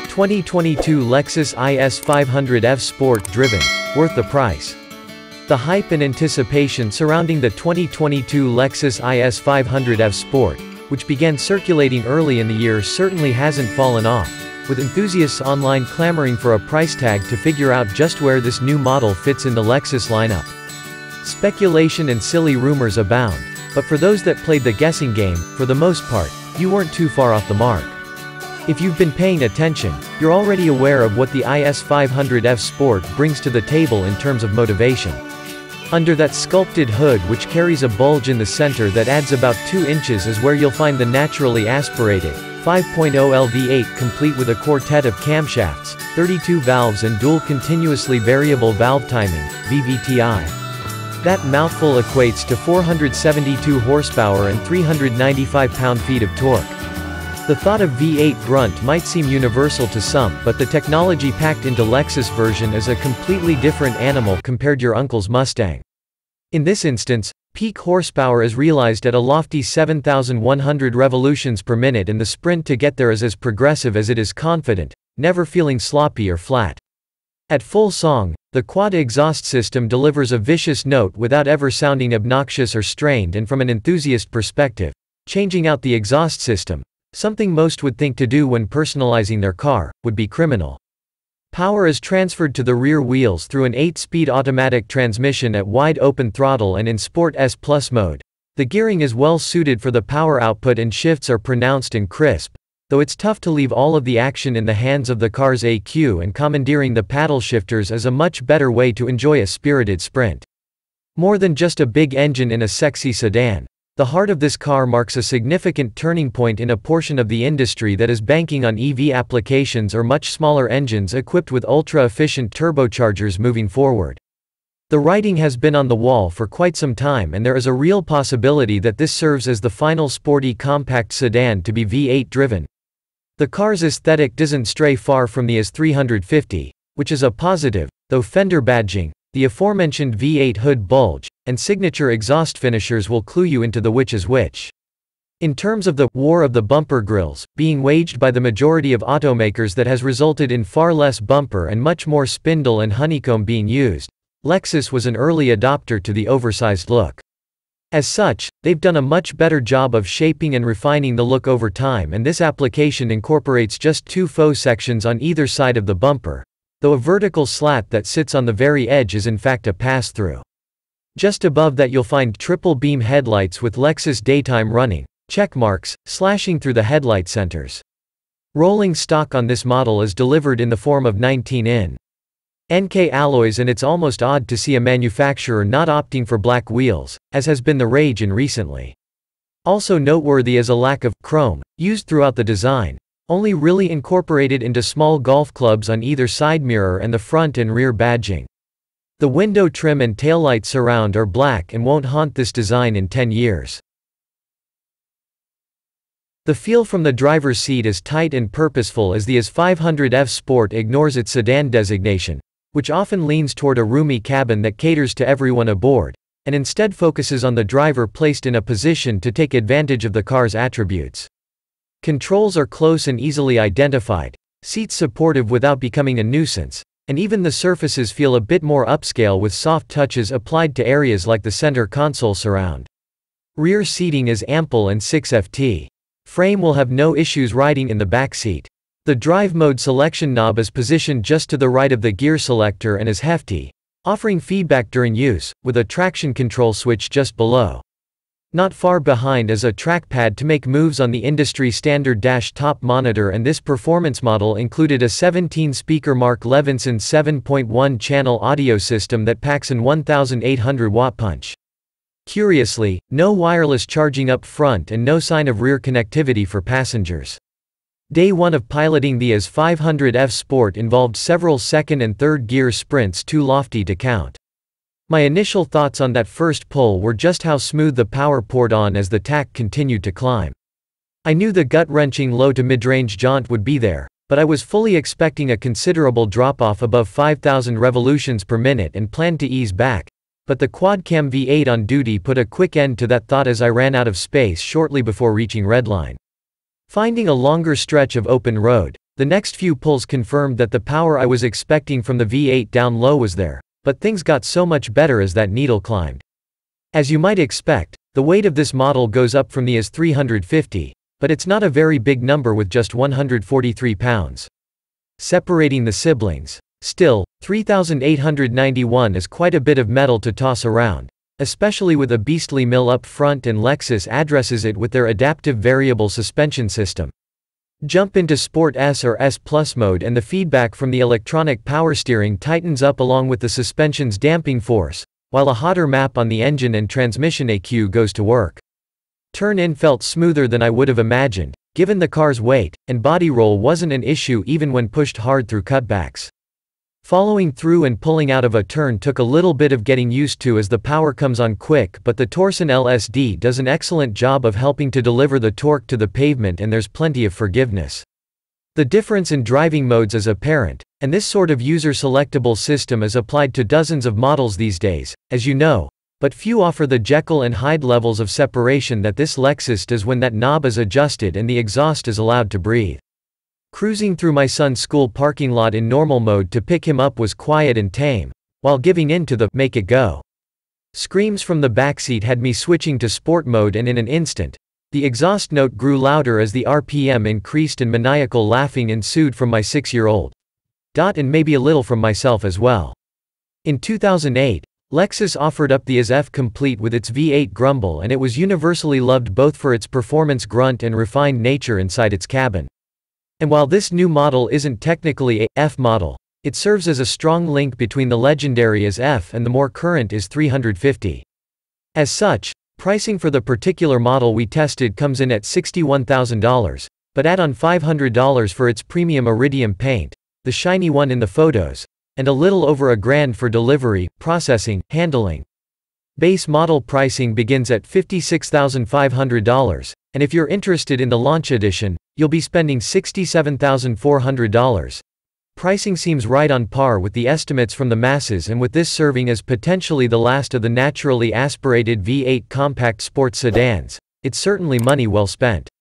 2022 Lexus IS500 F Sport driven, worth the price. The hype and anticipation surrounding the 2022 Lexus IS500 F Sport, which began circulating early in the year, certainly hasn't fallen off, with enthusiasts online clamoring for a price tag to figure out just where this new model fits in the Lexus lineup. Speculation and silly rumors abound, but for those that played the guessing game, for the most part, you weren't too far off the mark. If you've been paying attention, you're already aware of what the IS500 F Sport brings to the table in terms of motivation. Under that sculpted hood, which carries a bulge in the center that adds about 2 inches, is where you'll find the naturally aspirated 5.0L V8 complete with a quartet of camshafts, 32 valves and dual continuously variable valve timing, VVT-i. That mouthful equates to 472 horsepower and 395 pound-feet of torque. The thought of V8 grunt might seem universal to some, but the technology packed into Lexus version is a completely different animal compared to your uncle's Mustang. In this instance, peak horsepower is realized at a lofty 7,100 revolutions per minute, and the sprint to get there is as progressive as it is confident, never feeling sloppy or flat. At full song, the quad exhaust system delivers a vicious note without ever sounding obnoxious or strained, and from an enthusiast perspective, changing out the exhaust system, something most would think to do when personalizing their car, would be criminal. Power is transferred to the rear wheels through an 8-speed automatic transmission at wide open throttle and in Sport S Plus mode. The gearing is well suited for the power output and shifts are pronounced and crisp, though it's tough to leave all of the action in the hands of the car's EQ, and commandeering the paddle shifters is a much better way to enjoy a spirited sprint. More than just a big engine in a sexy sedan, the heart of this car marks a significant turning point in a portion of the industry that is banking on EV applications or much smaller engines equipped with ultra-efficient turbochargers moving forward. The writing has been on the wall for quite some time, and there is a real possibility that this serves as the final sporty compact sedan to be V8 driven. The car's aesthetic doesn't stray far from the IS350, which is a positive, though fender badging, the aforementioned V8 hood bulge, and signature exhaust finishers will clue you into the which is which. In terms of the war of the bumper grills, being waged by the majority of automakers, that has resulted in far less bumper and much more spindle and honeycomb being used, Lexus was an early adopter to the oversized look. As such, they've done a much better job of shaping and refining the look over time, and this application incorporates just 2 faux sections on either side of the bumper, though a vertical slat that sits on the very edge is in fact a pass-through. Just above that you'll find triple beam headlights with Lexus daytime running check marks slashing through the headlight centers. Rolling stock on this model is delivered in the form of 19 NK alloys, and it's almost odd to see a manufacturer not opting for black wheels, as has been the rage in recently. Also noteworthy is a lack of chrome used throughout the design, only really incorporated into small golf clubs on either side mirror and the front and rear badging. The window trim and taillight surround are black and won't haunt this design in 10 years. The feel from the driver's seat is tight and purposeful, as the IS500 F Sport ignores its sedan designation, which often leans toward a roomy cabin that caters to everyone aboard, and instead focuses on the driver placed in a position to take advantage of the car's attributes. Controls are close and easily identified, seats supportive without becoming a nuisance, and even the surfaces feel a bit more upscale with soft touches applied to areas like the center console surround. Rear seating is ample and 6ft. Frame will have no issues riding in the back seat. The drive mode selection knob is positioned just to the right of the gear selector and is hefty, offering feedback during use, with a traction control switch just below. Not far behind is a trackpad to make moves on the industry standard dash-top monitor, and this performance model included a 17-speaker Mark Levinson 7.1-channel audio system that packs an 1,800-watt punch. Curiously, no wireless charging up front and no sign of rear connectivity for passengers. Day one of piloting the IS500 F Sport involved several second and third gear sprints too lofty to count. My initial thoughts on that first pull were just how smooth the power poured on as the tack continued to climb. I knew the gut-wrenching low to mid-range jaunt would be there, but I was fully expecting a considerable drop-off above 5,000 revolutions per minute and planned to ease back, but the quad-cam V8 on duty put a quick end to that thought as I ran out of space shortly before reaching redline. Finding a longer stretch of open road, The next few pulls confirmed that the power I was expecting from the V8 down low was there, but things got so much better as that needle climbed. As you might expect, the weight of this model goes up from the IS350, but it's not a very big number with just 143 pounds. Separating the siblings. Still, 3,891 is quite a bit of metal to toss around, especially with a beastly mill up front, and Lexus addresses it with their adaptive variable suspension system. Jump into Sport S or S Plus mode and the feedback from the electronic power steering tightens up along with the suspension's damping force, while a hotter map on the engine and transmission EQ goes to work. Turn-in felt smoother than I would have imagined, given the car's weight, and body roll wasn't an issue even when pushed hard through cutbacks. Following through and pulling out of a turn took a little bit of getting used to as the power comes on quick, but the Torsen LSD does an excellent job of helping to deliver the torque to the pavement, and there's plenty of forgiveness. The difference in driving modes is apparent, and this sort of user-selectable system is applied to dozens of models these days, as you know, but few offer the Jekyll and Hyde levels of separation that this Lexus does when that knob is adjusted and the exhaust is allowed to breathe. Cruising through my son's school parking lot in normal mode to pick him up was quiet and tame, while giving in to the "make it go" screams from the backseat had me switching to sport mode, and in an instant, the exhaust note grew louder as the RPM increased and maniacal laughing ensued from my 6-year-old. And maybe a little from myself as well. In 2008, Lexus offered up the IS500 complete with its V8 grumble, and it was universally loved both for its performance grunt and refined nature inside its cabin. And while this new model isn't technically a F model, it serves as a strong link between the legendary IS500 and the more current IS350. As such, pricing for the particular model we tested comes in at $61,000, but add on $500 for its premium iridium paint, the shiny one in the photos, and a little over $1,000 for delivery, processing, handling. Base model pricing begins at $56,500, and if you're interested in the launch edition, you'll be spending $67,400. Pricing seems right on par with the estimates from the masses, and with this serving as potentially the last of the naturally aspirated V8 compact sports sedans, it's certainly money well spent.